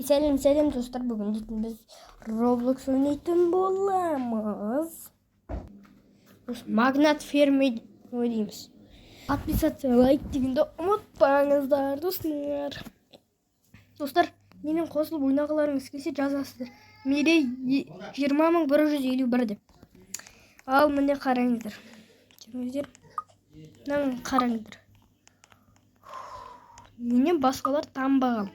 Selam dostlar, bugün biz Roblox oynayın bolamız. Magnat firma oynayımız. 60 like degende unutpаңыздар dostlar. Dostlar, менің қосылып ойнағыларыңыз келсе жазасыздар. Мерей 20.151 деп. Ал міне қараңыздар. Жүріңіздер. Мынаны қараңыздар. Менен басқалар танбаған.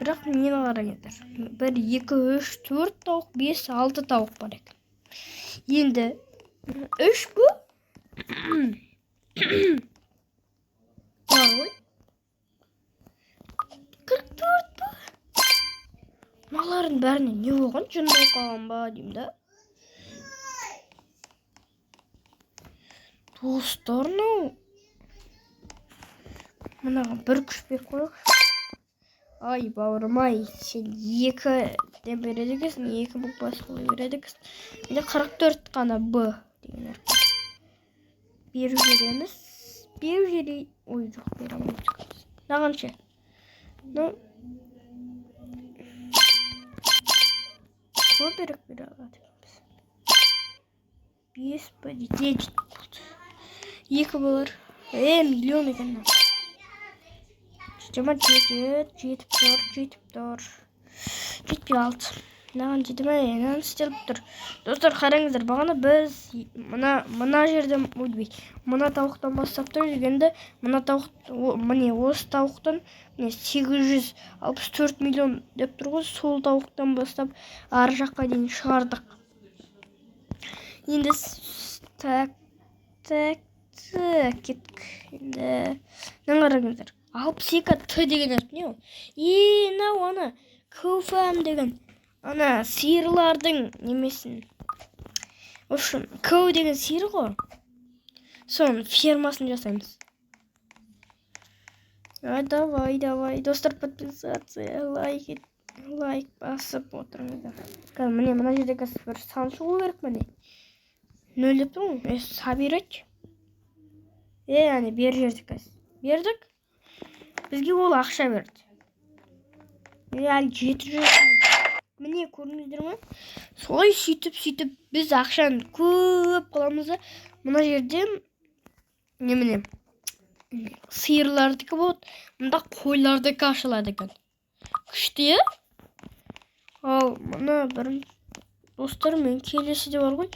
Бірақ мені қараңыздар. 1, 2, 3, 4 тауық, 5, 6 тауық бар екен. Енді 3 bu. Var ғой. 44 bu. Мыналардың бәріне не болған? Жындай қалған ба деймін да. Достар, мынаған бір күш беріп қойық. Ay bavrum ay, sen 2 de berеді екенсің, 2 бұл басқылы береді екенсің. Менде 44 қана B деген әріп. Беру жереміз. Беру жерей... Ой, жоқ, беру алмаймыз. Нағанша? Көбірек беру алады. 5 бі, 10 болды. 2 болар. Миллион екен. 74. 76. Мынаған жеті ме? Істеліп тұр. Достар, қараңыздар, бағана біз мына жерден, мына тауықтан бастап тұр дегенде, мына тауық, міне осы тауықтан 864 миллион деп тұр ғой, сол тауықтан бастап ар жаққа дейін шығардық. Енді кеттік. Енді қараңыздар. 62 Т деген әріп не ол? Нау ана көфәм деген ана сиырлардың немесін. Ошын көу деген сиыр ғой. Соның фермасын жасаймыз. Давай. Достар, подписаться, лайк басып отырыңыздар. Міне мына жерде бір сан шығу керек міне. 0 деп тұр ғой. Сабирать. Яғни бер жердік. Бердік. Бізге ол ақша берді. Әлі 700. Міне көріңіздер ме? Солай сөйтіп біз ақшаны көп қыламыз да, мына жерден міне сиырлардікі болады, мында қойлардікі ашылады екен. Күшті, ал мына достар, мен келесі де бар ғой.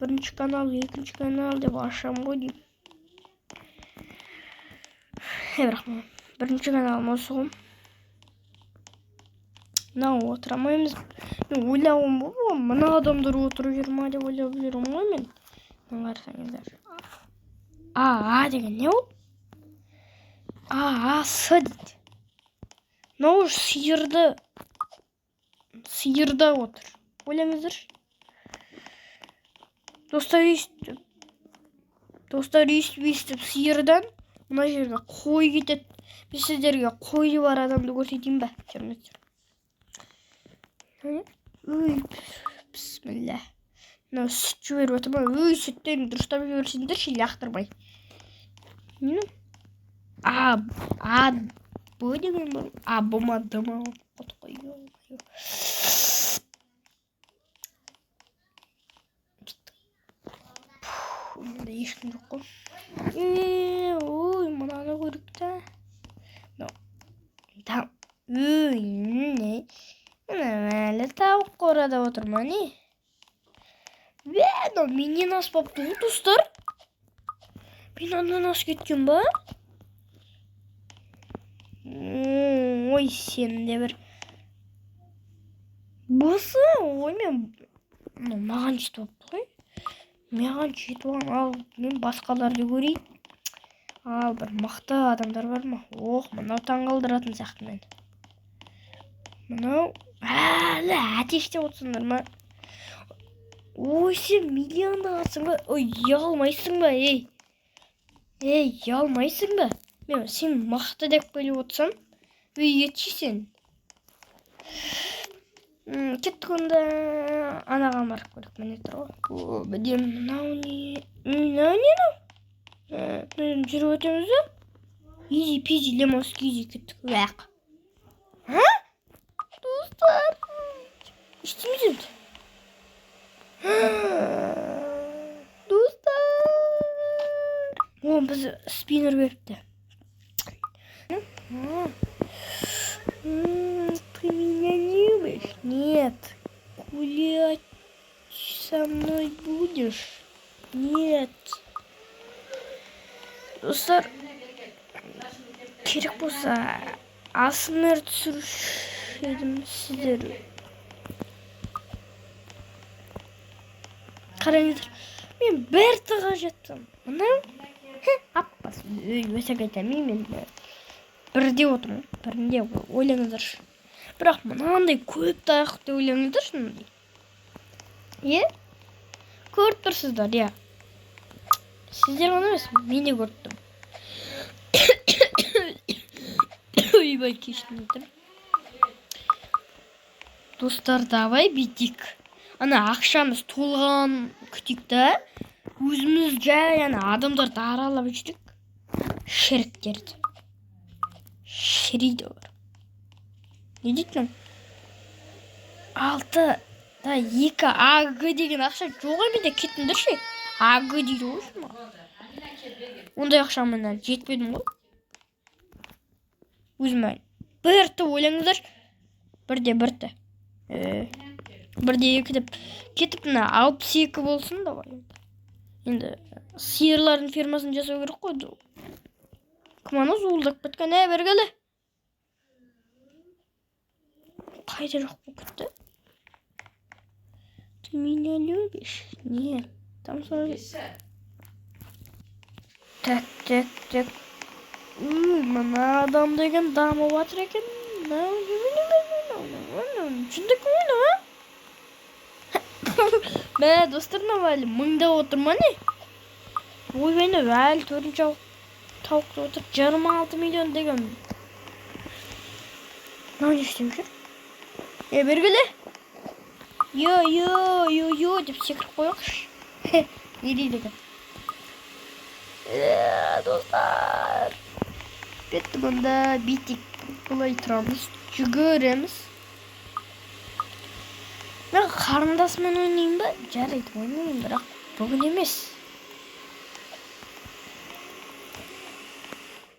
1-ші канал, 2-ші канал деп ашам ғой деймін. Бірақ 1-ші каналым осы ғой. Отырамаймыз. Мен ойлауым бұл, мына адамдар отыру жүрма деп ойлап жүрім ғой мен. Қарасаңыздар. Деген не ол? С дейді. Мынау сиырда отыр. Ойлаңыздар. Достар, өйстіп сиырдан мына жерге қой кетеді. Біз сіздерге қойы бар адамды көрсетейін бе? Жүріңіздер. Бісміллә. Мынау сүт жіберіп отыр ма? Сүттерін дұрыстап жіберсеңдерші, лақтырмай. Бұл деген бұл. Болмады ма? Мұнда ешкім жоқ қой. Мынаны көріп та. Әлі тауық қорада отыр ма не? Менен аспапты ғой достар. Мен андан ас кеткен ба? Ой, сен де бір басы. Ой, маған жетіп апты ғой. Маған жетіп оған, ал мен басқаларды көрейін. Ал бір мықты адамдар бар ма? Мынау таңғалдыратын сияқты мен. Мынау әлі әтештеп отырсыңдар ма? Ой, сен миллионда қалсың ба? Ой, ұялмайсың ба? Ұялмайсың ба? Сен мықты деп келіп отырсам, кетші сен. Кеттік онда анаған барып көріп міне тұр ғой. Бәдем, мынау не? Жүріп өтеміз ба? Easy peasy lemon squeezy кеттік. İşte mi Dostlar. O bize spinner verdi. Ты меня любишь? Нет. Гулять со мной будешь? Нет. Dostlar, керек болса асмр түсіруші едім сіздер. Қараңыздар, мен бір тыға жаттым. Мынау аппас өсек айтамын, мен бірде отырмын, бірінде ойлаңыздаршы. Бірақ мынандай көп таяқты ойлаңыздаршы. Е? Көріп тұрсыздар, е? Сіздер оны емес, мен де көріп тұрмын. Ойбай, кешіріңіздер. Достар, давай бүйтейік. Ана ақшамыз толған күтейік та, өзіміз жай адамдарды аралап жүрдік. Шеріктерді. Шерейді олар. Не дейді lan? 6 да 2 АГ деген ақша жоқ еменде кетіңдерші. АГ дейді ғой ма? Ондай ақшаммен жетпедім ғой. Өзіме бірті ойлаңыздар. Бірде. Бірде екі деп кетіп, мына 62 болсын да ғой. Енді сиырлардың фермасын жасау керек қой. Кіманы зуылдап кеткен, бергелі. Қайда жоқ бұл кетті? Ты меня любишь? Нет. Там сразу... Так. Мына адам деген дамып жатыр екен. Шындық ойна, Бә, достарына әлі мыңда отырма не? Ойбайны әлі 4-ші тауықта отырып 26 миллион деген. Не істейм жүр? Бергілі? Йо деп секіріп қойықшы. Не дейді екен? Достар. Кетті бұнда битік. Бұлай тұрамыз. Жүгіреміз. Мен қарындасымен ойнайын ба? Жарайды ойнайын, бірақ бүгін емес.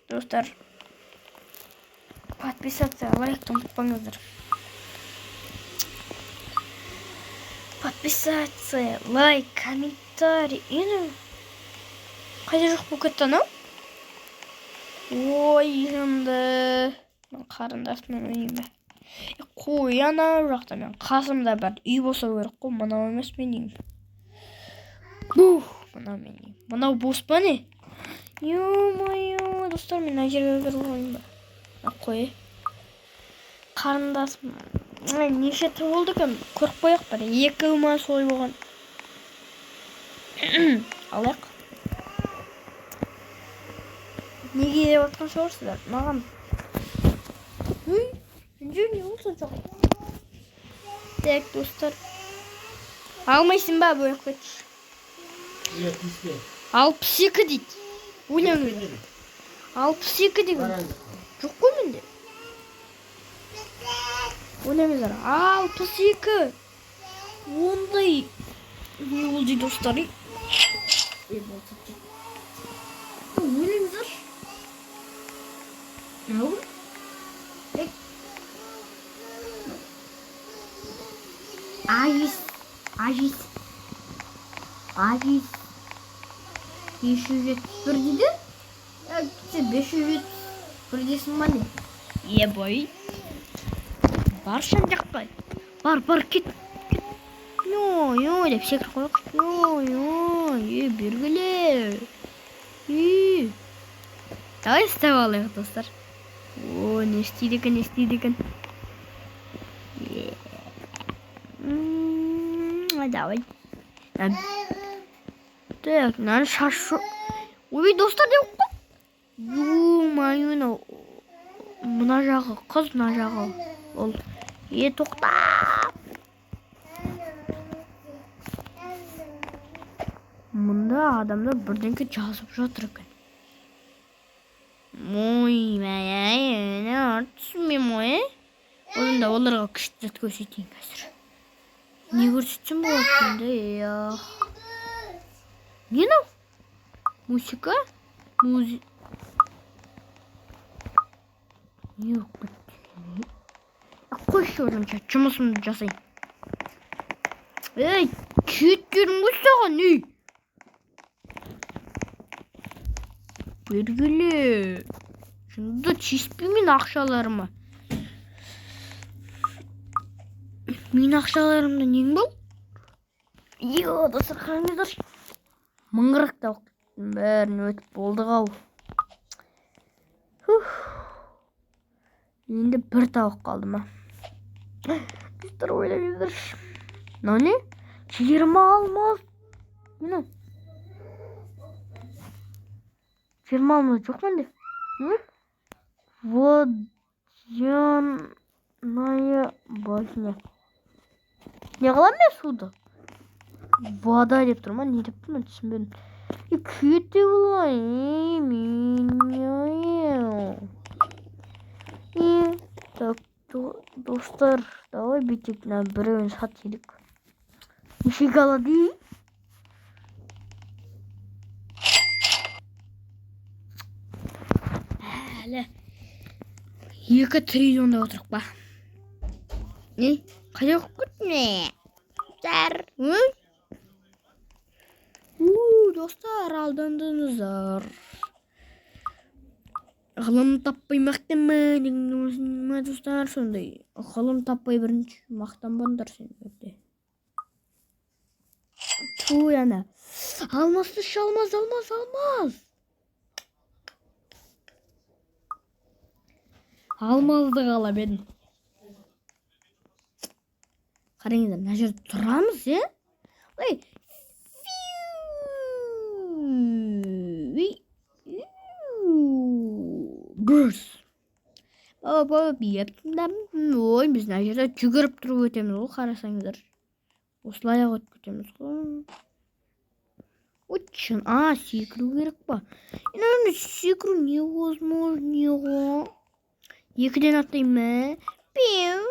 Достар, подписаться, лайкты ұмытпаңыздар. Подписаться, лайк, комментарий. Қайда жоқ бұл кетті анау? Ой, енді мен қарындасымен ойнайын ба? Қой, ана жақта мен қасымда бір үй болса керек қой, мынау емес мен деймін. Мынау мен деймін. Мынау бос па не? Ё-моё, достар, мен ана жерге кіріп ойын ба? Қой. Қарындасым. Неше түр болды екен? Көріп қояқ бар. 2 ма солай болған. Алайық. Неге деп отқан шығарсыздар? Маған. Не olsa çok. Так, dostlar. Almayısın ba böyle kaç. 62 deydi. Oylamıyor. 62 deydi. Çok komindi. Oylamıyorlar. 62. Onday. Ne oldu dostlar? Oylamıyorlar. Ne oldu? Aziz. 571 dedi. Ya gitse 571 desin bana. Boy. Бар шаңдақпай. Бар, кет. Йо, деп секіріп қойық. Йо, бергіле. Давай істеп алайық, достар. Не істейді екен. Давай. Так, мынаны шашу. Ой, достар деп қой. Ё-моё, мына жағы қыз, мына жағы ол. Тоқта. Мұнда адамдар бірдеңке жазып жатыр екен. Түсінмеймін ғой. Одан да оларға күшті көрсетейін қазір. Не көрсетсем болады ya. Не мынау? Музыка? Не болып кетті? Қойшы одан жұмысымды жасайын. Ей, кет жерім ғой саған, ей! Бергіле. Шынды тиіспеймін ақшаларыма. Мен ақшаларымда нең бол? Йо, достар, қараңыздар. Мыңғырақта бәрін өтіп болдық ау. Енді бір тауық қалды ма? Достар, ойлаңыздар. Мынау не? 20 алмаз. Не? 20 алмаз жоқ менде. Водяная башня. Не қылам мен суды? Вода деп тұр ма? Не деп тұр ма? Түсінбедім. Кете бұлай. Так, достар, давай бүйтейік, біреуін сатайық. Нешеге алады? Әлі 2 триллионда отырық ба? Не? Қайда күтіне? Достар, достар, алдандыңыздар. Ғылым таппай мақтанма, достар, сондай. Ғылым таппай бірінші мақтанбаңдар сен өте. Ту, яна. Алмасты шалмаз. Алмазды қалап едім. Қараңыздар, мына жерде тұрамыз, Ой. Бүрс. Баба, ой, біз мына жерде жүгіріп тұрып өтеміз ғой, қарасаңыздар. Осылай ақ өтіп кетеміз ғой. Очень, секіру керек па? Енді секіру невозможно. 2-ден аттайым ма? Пиу.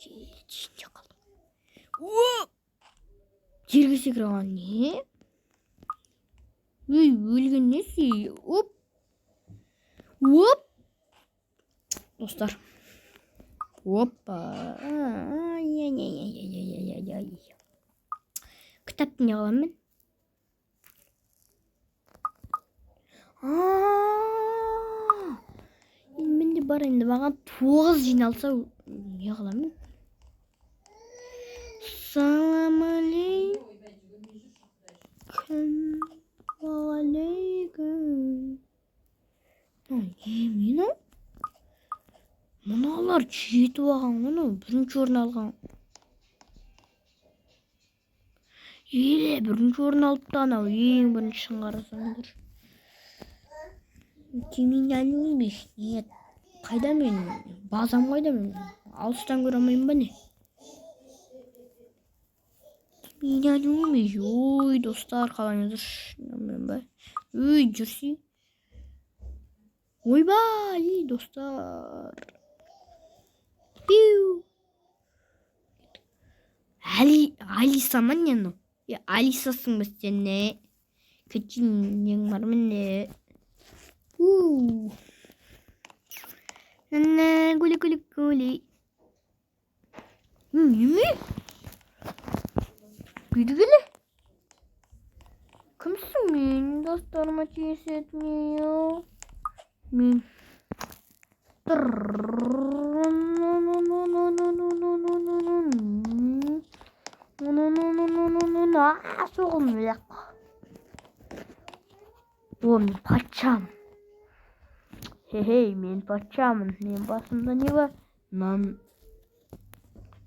Жерде қалдым. Жерге секіре қалған не? Ой, өлген несі? Оп. Достар. Опа. Кітапты не қалам мен? Менде бар, енді маған 9 жиналса не қалам мен? Салам алейкум. Алейкум. Мені? Мұналар жетіп алған ғана, бірінші орын алған. Бірінші орын алыпты анау, ең бірінші қарасаңдар. Мен әлмеймеш, нет. Қайда мен? Базам қайда мен? Алыстан көре алмайым ба не? Мен әлмеймеш, ой, достар, қалаңыздар. Мен ба? Ой, жүрсей. Ойбай, достар. Пиу. Алиса ма не ну? Алисасың ба сен не? Көтін нең бар ма не? Гули. Неме? Бүйдігілі? Кімсің мен? Достарыма тиіс етмейо. Мен. Соғым өйек. О, мен патшам. Хей, мен патшамын. Мен басымда не бар? Нан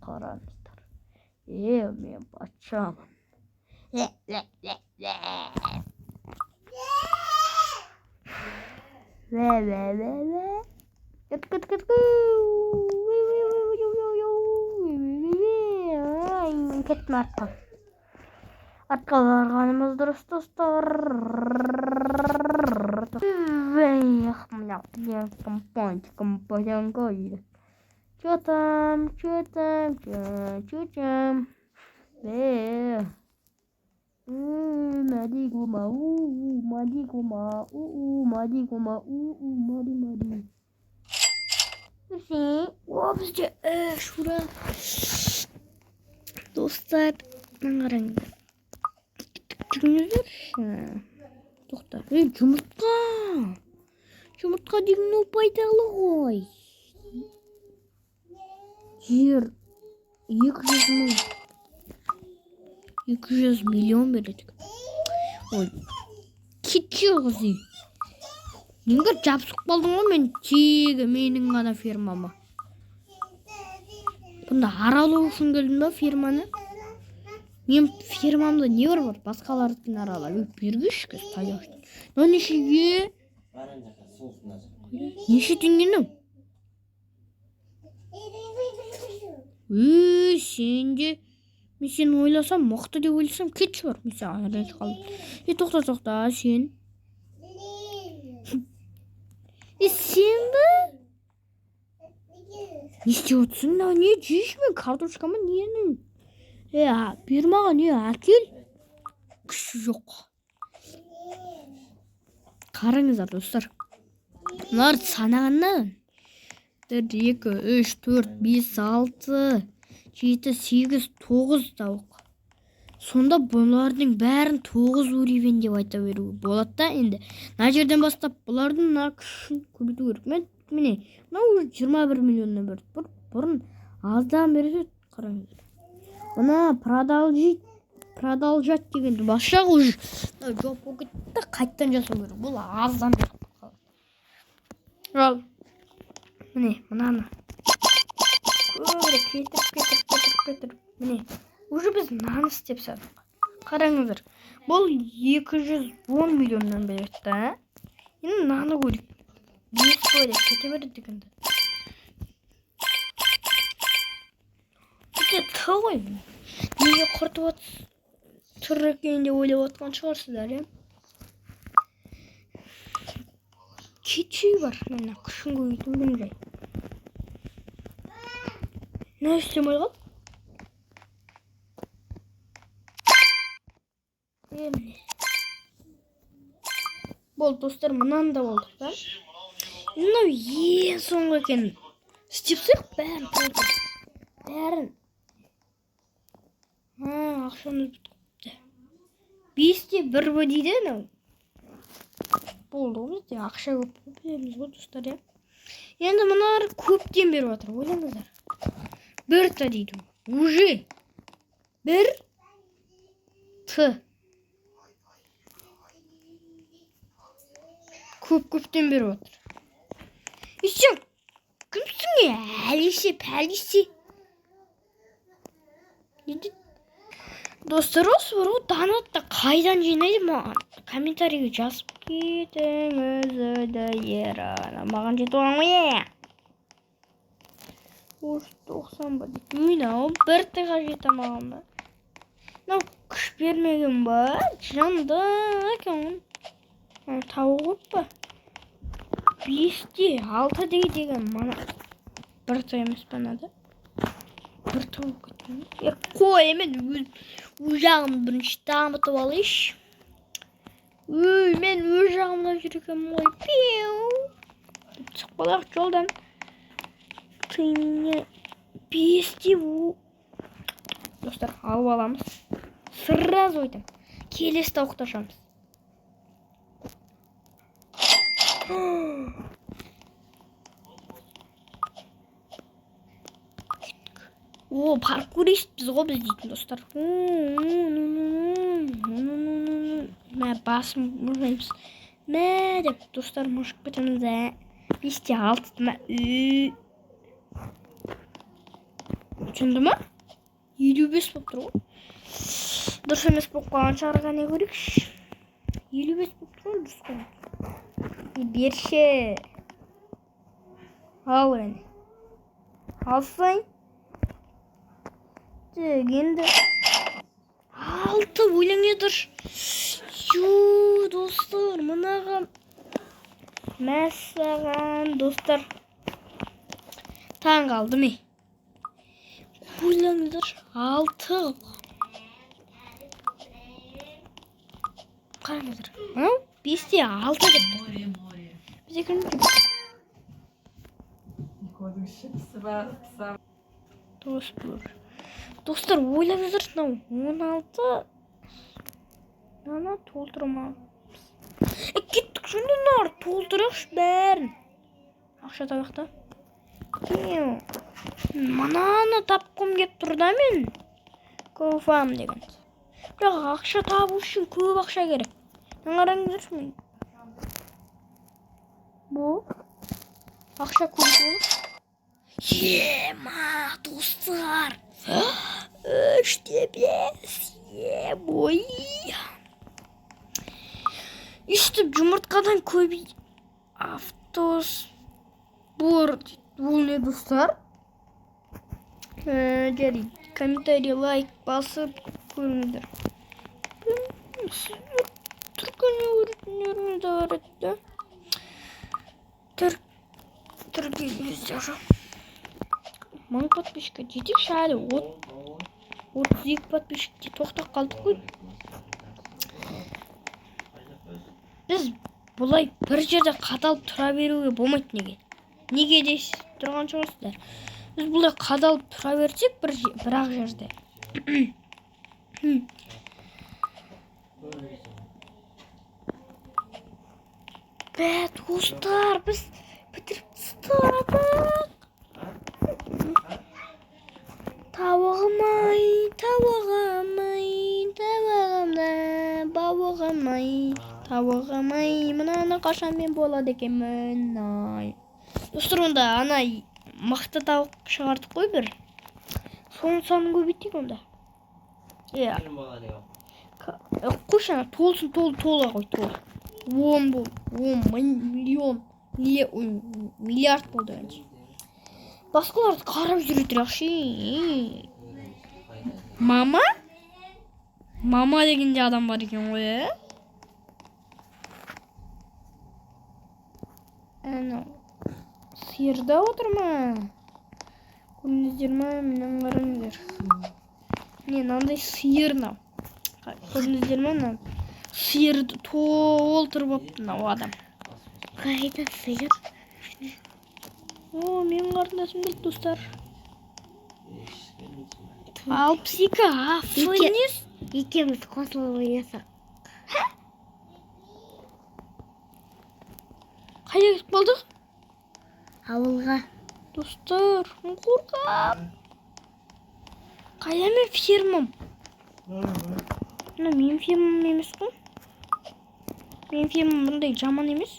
қараңыздар. Мен патшамын. Кетті артқа. Артқа барғанымыз дұрыс, достар. Компанияға Çotam. Ve madi goma madi goma madi goma madi. Bizce şura. Dostlar qarang. To'xta. Yumurtqa. Yumurtqa degan paydalı qo'y. Yer 200 milyon veredik. Oy. Kichiyozi. Ningga jabsuq boldum men chigi mening gana firmama. Bunda araloo uchun keldim da firmani. Men firmamda ne var? Başkalarının aralab bergishki tayoq. Nonishigi? Neshi tinginim? Sende men seni o'ylasam, maqta deb o'ylasam kech bor. Men seni qoldim. To'xta sen. Sen mi? Ne istiyorsun da ne yiyişmi? Kartoşkamı niye ne? Ya bir mağa niye akil? Kışı yok. Qarangizlar dostlar. Bunlar sanağından. 1, 2, 3, 4, 5, 6, 7, 8, 9 tavuk. Sonda bularning bärin 9 uривень деп айта берүү болот да энди. Мына жерден баштап булардын акышын көбөйтүү керек. Мен міне мына уже 21 миллиондон берди. Бурун аздан берсе караңыздар. Мына продолжать дегенди башак уже жооп кетти, кайттан жасоо керек. Бул аздан берип калат. Ал міне мынаны көбүрөөк кетирип міне уже biz nani istep sadık. Qarangızlar. Bol 210 milyondan berdi da. Yine nani koyduk. Biz böyle kete verdik indi. Bir de tavay mı? Niye kurtuvat tırrıkende öyle vatkan çıkarsızlar ya. Keçi var. Ben kışın koydum bunu. Ne istemem oğlum? Bol dostlar mınan da oldu da. Ne iyi sonra ekan. Stipsir bärin. Ha, akşamda bitdi. 5'te 1 bodiydi ne? Boldu bizde akşa köp bilemiz go dostlar ya. Endi munar köpten berip atır. Oylаңыздар. 1 ta deydim. Уже 1 t. Köpten berip atır. Sen kimsin ya? Әлisi. Dostlar olsun o donatты қайдан жинайды маған комментарийге жазып кетіңіз да ерана маған жетіп алған ғой 90 ба дейді мынау 1 тға жете алмаған ба мынау күш бермеген ба жанды екен тауық па 5-те 6 деген мана 1 та емес па мынада 1 тауық кеткен қой мен өз жағымды бірінші дамытып алайыншы мен өз жағымда жүргенмін ғой шығып қалайық жолдан 5-те достар алып аламыз сразу айтам келесі тауықты ашамыз О, паркуристпіз ғой біз дейтін достар. Мә басым мұжаймыз. Мә деп достар мұжып кетеміз ә. 5-те 6 мә. Түсінді ма? 55 болып тұр ғой. Дұрыс емес болып қалған шығарға не көрейікші. 55 болып тұр ғой дұрыс қой. Берші. Ал әне. Алсың. Енді 6 өлең едір. Достар, мынаған мәссаған достар. Taң kaldı mı? Kullanılır. 6. Karanlıdır. Ha? Biz de 6 gitti. Bize kırmızı. Dostlar oylanılır. 16. Ana toldurma. Gittik şimdi nar toldurux bärin. Akşa tabakta. Manаны tapqım kep turda men. Kofam degen. Бірақ ақша табу үшін көп ақша керек. Қараңыздаршы мен. Bu ақша көп болып. Ема, достар. 3'te 5. Boy. İşte жұмыртқадан көбей. Автобус. Бұл не достар? Жарайды. Комментарий, лайк басып көріңіздер. Түркіні өртінеріңізді өретті. Түркеліңіздер. 1000 подписчика. Жетекші әлі 32 подписчикте тоқтап қалдық қой. Біз бұлай бір жерде қадалып тұра беруге болмайды неге? Неге дейсіз тұрған шығарсыздар. Biz бұлай қадалып тұра берсек бір-ақ жерде. Бә, достар, біз бітіріп тастадық. Табағым-ай, табағым-ай, мынаны қашан мен болады екенмін, ай. Достар, онда ана мақта тауық шығардық қой бір. Соның санын көбейтейік онда. Қойшы ана толсын, тола қой, тол. 10 бол, 10 миллион, миллиард болды әнші. Басқаларды қарап жүретір ақшы. Мама? Мама дегенде адам бар екен ғой, Әне, сиырда отыр ма? Көріңіздер ма? Менен қараңыздар. Не, мынандай сиыр мынау. Көріңіздер ма? Сиырды толтырып алыпты мынау адам. Қайда сиыр? О, менің қарындасым келді, достар. 62, фойнес. Екеуміз қосылып ойнасақ. Қайда кетіп қалдық? Ауылға. Достар, қорқам. Қайда мен фермам? Мен фермам емес қой. Мен фермам бұндай жаман емес.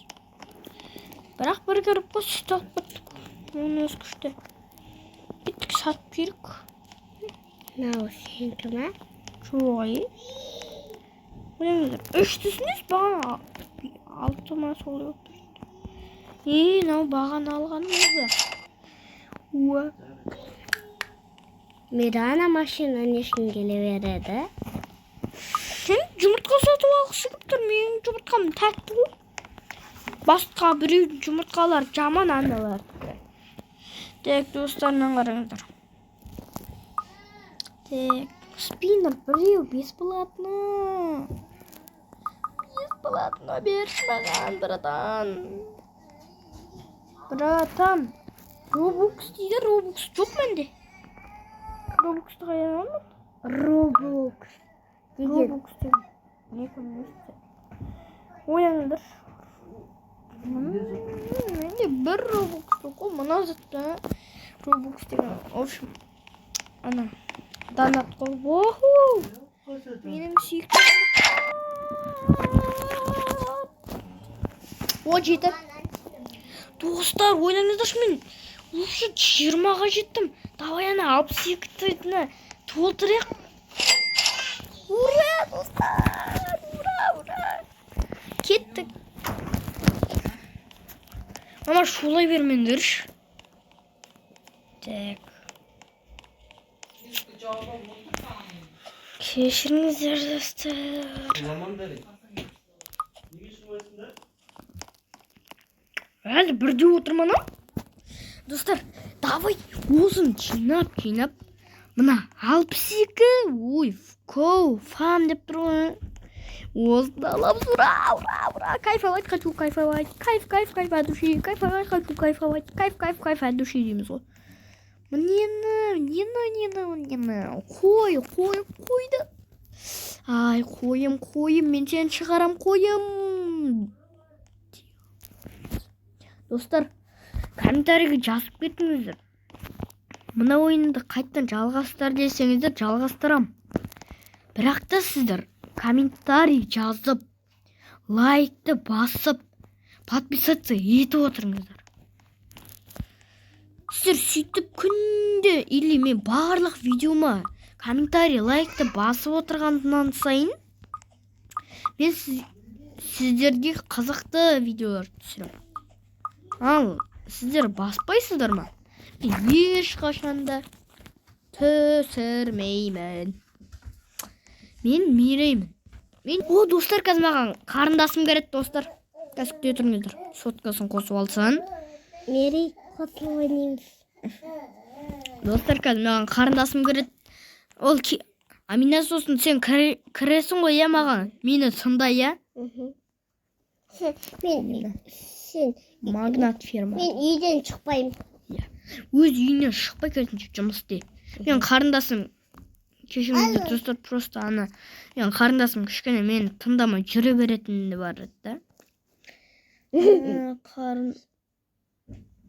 Бірақ бір көріп қой, сүт алып баттық. Оны өз күшті. Беттік сатып керек. Нау сенікі ма? Жоғай. Ойлаңыздар, 300-сіңіз бағана 6 ма солай өтті. Нау бағаны алғаным еді. Мені ана машина нешін келе береді? Сен жұмыртқа сатып алғысы келіп тұр. Менің жұмыртқам тәтті ғой. Басқа біреудің жұмыртқалар жаман аналар. Тек достарынан қараңыздар. Тек спиннер біреу бесплатно. Бесплатно берші маған, братан. Братан. Robux дейді, Robux жоқ менде. Robux қайдан алмады? Robux деген. Не көрместі? Ойлаңыздар. Менде бір Robux жоқ қой, мына затта. Robux деген. В общем, ана донат қой. Оху! Менің сүйікті. О, жетіп. Достар, ойлаңыздаршы, мен уже 20-ға жеттім. Давай ана 62-тіні толтырайық. Ура, достар! Ура! Кеттік. Ама шулай бермеңдерші. Так. Кешіріңіздер, достар. Әлі бірде отырман ау? Достар, давай осыны жинап мына 62 ой фам деп тұр ғой. Осыны аламыз. Ура! Кайфовать хочу, кайфовать. Кайф от души. Кайфовать хочу, кайфовать. Кайф от души дейміз ғой. Нені. Қойды. Ай, қойым. Мен сені шығарам, қойым. Достар, комментарийге жазып кетіңіздер. Мына ойынды қайттан жалғастыр десеңіздер, жалғастырам. Бірақ та сіздер комментарий жазып, лайкты басып, подписаться етіп отырыңыздар. Сіздер сөйтіп күнде или мен барлық видеома комментарий, лайкты басып отырғаннан сайын мен сіздерге қызықты видеолар түсірем. Ал сіздер баспайсыздар ма? Мен ешқашанда түсірмеймін. Мен мейреймін. Достар, қазір маған қарындасым кереді, достар. Қазір күте тұрыңыздар. Соткасын қосып алсын. Мерей қосып ойнаймыз. Достар, қазір маған қарындасым кереді. Ол Амина сосын сен кіресің ғой, я маған. Мені тыңда, я? Сен магнат фирма. Мен үйден шықпаймын. Өз үйінен шықпай кетінші жұмыс істе. Мен қарындасым кешіріңіздер достар, просто мен қарындасым кішкене мені тыңдамай жүре беретін де бар еді.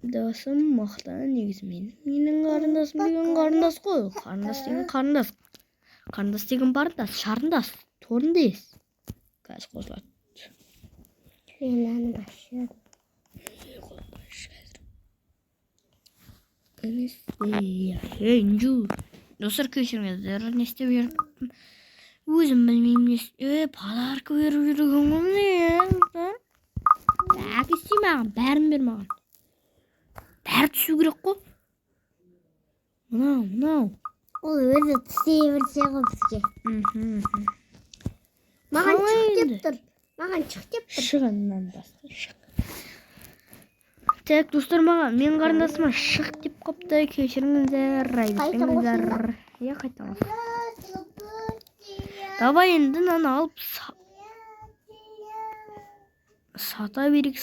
Қарындасым мақтан негізі менің қарындасым деген қарындас қой. Қарындас деген қарындас. Қарындас деген барындас, шарындас, торындас. Қазір қосылады. Мен башладым. Инжу. Достар, кешіріңіздер, не істеп жүрмін? Өзім білмеймін. Подарка беріп жүрген ғой. Әкесі маған, бәрін бер маған. Бәрі түсу керек қой. Мынау. Ол өзі түстей берсе ғой бізге. Маған шық деп тұр. Шығаннан басқа шық. Так, достар, мен қарындасыма шық деп қопты. Кешіріңіздер, айтыңыздар. Қайтамыз. Давай енді наны алып сата берек.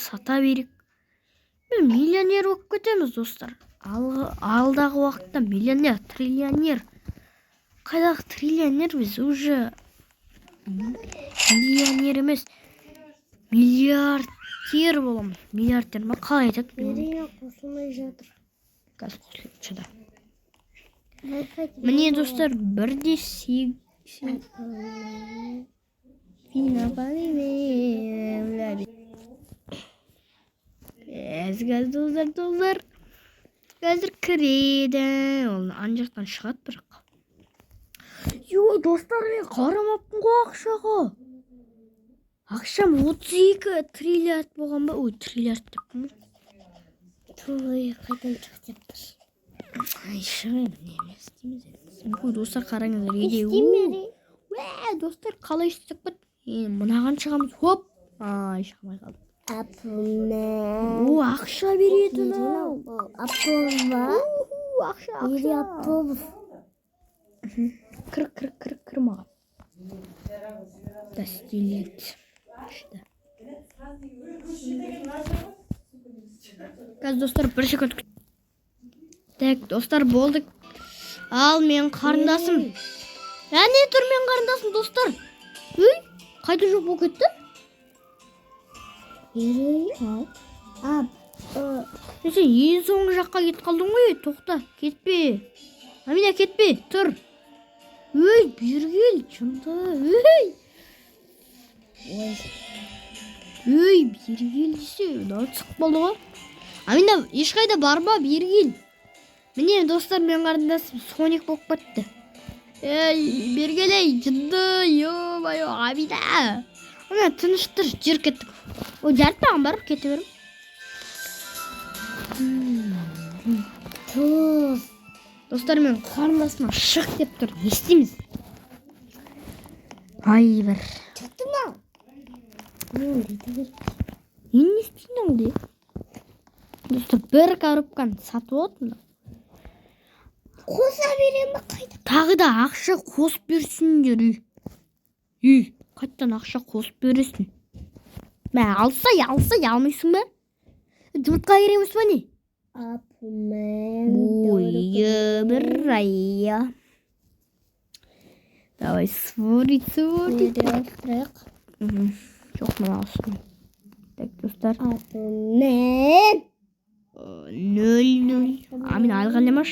Біз миллионер болып кетеміз, достар. Алдағы уақытта миллионер, триллионер. Қайдағы триллионер, біз уже миллионер емес, миллиардер боламыз. Миллиардер ма? Қалай айтады? Мерейге қосылмай жатыр. Қазір қосылып шыда. Міне, достар, 1-8 достар. Қазір кіреді. Ол анжақтан шығады бірақ. Достар, мен қарамаппын ғой ақшаға. Ақшам 32 триллиард болған ба? Триллиард деппін. Қайдан шық деп тұр. Шығын, не істейміз? Достар, қараңыздар. Істеймері. Достар, қалай істеп бәт? Мұнаған шығамыз. Хоп! Шығамай қалды. Ақша беретін ау. Автобус ба? Ақша. Бері автобус. Кір маған. Достилет. Қазір, достар, бір секунд. Так, достар, болдық. Ал, мен қарындасым. Не тұр мен қарындасым, достар? Қайда жоқ бұл кетті? Сен ең соңғы жаққа кетіп қалдың ғой, тоқта, кетпе. Амина, кетпе, тұр. Бергел, шында, бергел десе, сық болды ғой. Амина, ешқайда барма, бергел. Міне, достар, мен қарындасым Соник болып кетті. Бергелей, жынды, ё-байо, Амина. Амина, тыныштыр, жер кеттік. Жарып маған барып, кете берім. Достар, мен қарындасыма шық деп тұр. Не істейміз? Ай, бір. Шықты ма? Не істейін ол де? Достар, бір коробканы сатып отын. Kosa vereyim bakayım. Tағы да ақша қосып берсіңдер. Үй, қайттан ақша қосып бересің. Мә, алсай, алмайсың ба? Жұмыртқа кереміз ба не? Ой, бір айя. Давай, свори. Жоқ, мына алсын. Так, достар. 0-0. Амин, алғаламаш.